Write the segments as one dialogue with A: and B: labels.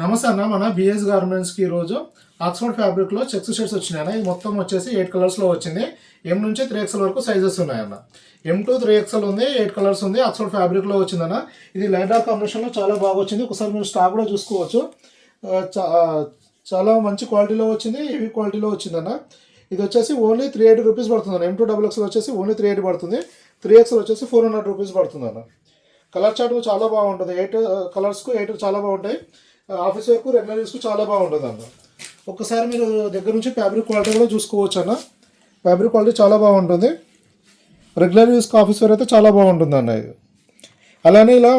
A: నమస్తే అన్న. మన బిఎస్ గార్మెంట్స్కి ఈరోజు ఆక్స్ఫర్డ్ ఫ్యాబ్రిక్లో చెక్స్ షర్ట్స్ వచ్చినాయన్న. ఇది మొత్తం వచ్చేసి 8 కలర్స్లో వచ్చింది. ఎం నుంచి 3XL వరకు సైజెస్ ఉన్నాయన్న. ఎం టు 3XL ఉంది, 8 కలర్స్ ఉంది. ఆక్స్ఫర్డ్ ఫ్యాబ్రిక్లో వచ్చిందన్న. ఇది లైట్ డార్క్ కాంబినేషన్లో చాలా బాగా వచ్చింది. ఒకసారి మీరు స్టాక్ కూడా చూసుకోవచ్చు. చాలా మంచి క్వాలిటీలో వచ్చింది, హెవీ క్వాలిటీలో వచ్చిందన్న. ఇది వచ్చేసి ఓన్లీ 380 రూపీస్ పడుతుంది అన్న. M2 XXL వచ్చేసి ఓన్లీ 380 పడుతుంది. 3XL వచ్చేసి 400 రూపీస్ పడుతుంది అన్న. కలర్ చార్ట్ చాలా బాగుంటుంది. 8 కలర్స్కు 8 చాలా బాగుంటాయి. ఆఫీస్ వరకు రెగ్యులర్ యూస్కు చాలా బాగుంటుంది అన్న. ఒక్కసారి మీరు దగ్గర నుంచి ఫ్యాబ్రిక్ క్వాలిటీ కూడా చూసుకోవచ్చు అన్న. ఫ్యాబ్రిక్ క్వాలిటీ చాలా బాగుంటుంది. రెగ్యులర్ యూస్కి ఆఫీస్ వేర్ అయితే చాలా బాగుంటుంది అన్న. ఇది అలానే ఇలా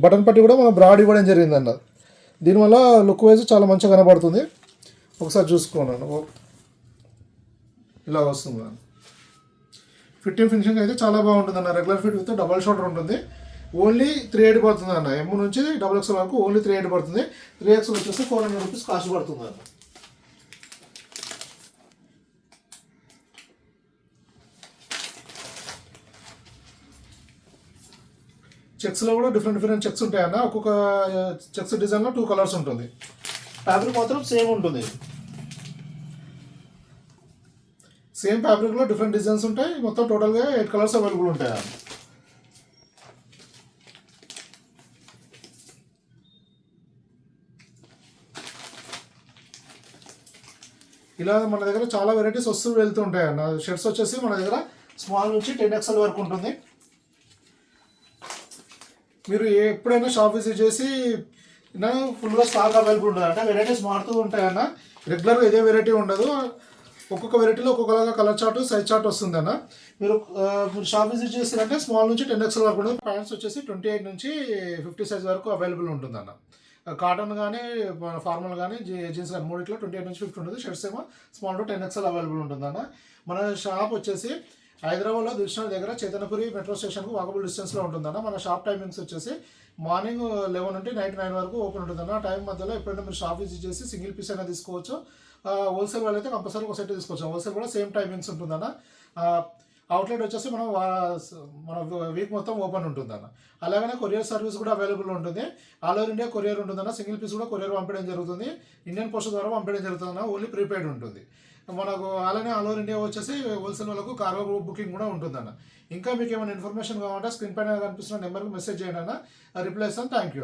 A: బటన్ పట్టి కూడా మనం బ్రాడ్ ఇవ్వడం జరిగింది అన్న. దీనివల్ల లుక్ వైజ్ చాలా మంచిగా కనబడుతుంది. ఒకసారి చూసుకోండి. ఇలా వస్తుంది అన్న. ఫిట్టింగ్ ఫినిషింగ్ అయితే చాలా బాగుంటుంది అన్న. Regular fit with double shoulder ఉంటుంది. ఓన్లీ 380 పడుతుంది అన్న. ఎం నుంచి XXL వరకు ఓన్లీ 380 పడుతుంది. 3XL వచ్చేసి 400 రూపీస్ కాస్ట్ పడుతుంది అన్న. చెక్స్లో కూడా డిఫరెంట్ చెక్స్ ఉంటాయి అన్న. ఒక్కొక్క చెక్స్ డిజైన్లో 2 కలర్స్ ఉంటుంది. ఫ్యాబ్రిక్ మాత్రం సేమ్ ఉంటుంది. సేమ్ ఫ్యాబ్రిక్లో డిఫరెంట్ డిజైన్స్ ఉంటాయి. మొత్తం టోటల్గా 8 కలర్స్ అవైలబుల్ ఉంటాయి అన్న. ఇలా మన దగ్గర చాలా వెరైటీస్ వస్తూ వెళ్తూ ఉంటాయి అన్న. షర్ట్స్ వచ్చేసి మన దగ్గర స్మాల్ నుంచి 10XL వరకు ఉంటుంది. మీరు ఎప్పుడైనా షాప్ విజిట్ చేసి ఫుల్గా స్టాక్ అవైలబుల్ ఉంటుంది. అంటే వెరైటీస్ మారుతూ ఉంటాయి అన్న. రెగ్యులర్గా ఇదే వెరైటీ ఉండదు. ఒక్కొక్క వెరైటీలో ఒక్కొక్కలాగా కలర్ చార్ట్, సైజ్ చార్ట్ వస్తుంది అన్న. మీరు షాప్ విజిట్ చేస్తారంటే స్మాల్ నుంచి 10XL వరకు ఉంటుంది. ప్యాంట్స్ వచ్చేసి 28 నుంచి 50 సైజ్ వరకు అవైలబుల్ ఉంటుంది అన్న. కాటన్ కానీ ఫార్మల్ కానీ జీన్స్ కానీ మూడిట్లో 28 నుంచి 50 ఉంటుంది. షర్ట్స్ ఏమో స్మాల్ టు 10XL అవైలబుల్ ఉంటుందన్న. మన షాప్ వచ్చేసి హైదరాబాద్లో దిల్షుక్ దగ్గర చైతన్యపురి మెట్రో స్టేషన్కు వాకబుల్ డిస్టెన్స్లో ఉంటుందన్న. మన షాప్ టైమింగ్స్ వచ్చేసి మార్నింగ్ 11 నుండి నైట్ 9 వరకు ఓపెన్ ఉంటుందన్న. టైం మధ్యలో ఎప్పుడైనా మీరు షాప్ విజిట్ చేసి సింగిల్ పీస్ అయినా తీసుకోవచ్చు. హోల్సేల్ వాళ్ళు అయితే కంపల్సరీ ఒక సెట్ తీసుకోవచ్చు. హోల్సేల్ కూడా సేమ్ టైమింగ్స్ ఉంటుందన్న. అవుట్లెట్ వచ్చేసి మన వీక్ మొత్తం ఓపెన్ ఉంటుందన్న. అలాగనే కొరియర్ సర్వీస్ కూడా అవైలబుల్ ఉంటుంది. ఆల్ ఓవర్ ఇండియా కొరియర్ ఉంటుందన్న. సింగిల్ పీస్ కూడా కొరియర్ పంపించడం జరుగుతుంది. ఇండియన్ పోస్ట్ ద్వారా పంపించడం జరుగుతుందన్న. ఓన్లీ ప్రీపెయిడ్ ఉంటుంది మనకు. అలానే ఆల్ ఓవర్ ఇండియా వచ్చేసి హోల్సేల్ వాళ్ళకు కార్గో బుకింగ్ కూడా ఉంటుందన్న. ఇంకా మీకు ఏమైనా ఇన్ఫర్మేషన్ కావాలంటే స్క్రీన్ పైన కనిపిస్తున్న నెంబర్కి మెసేజ్ చేయండి అన్న. రిప్లై ఇస్తాను. Thank you.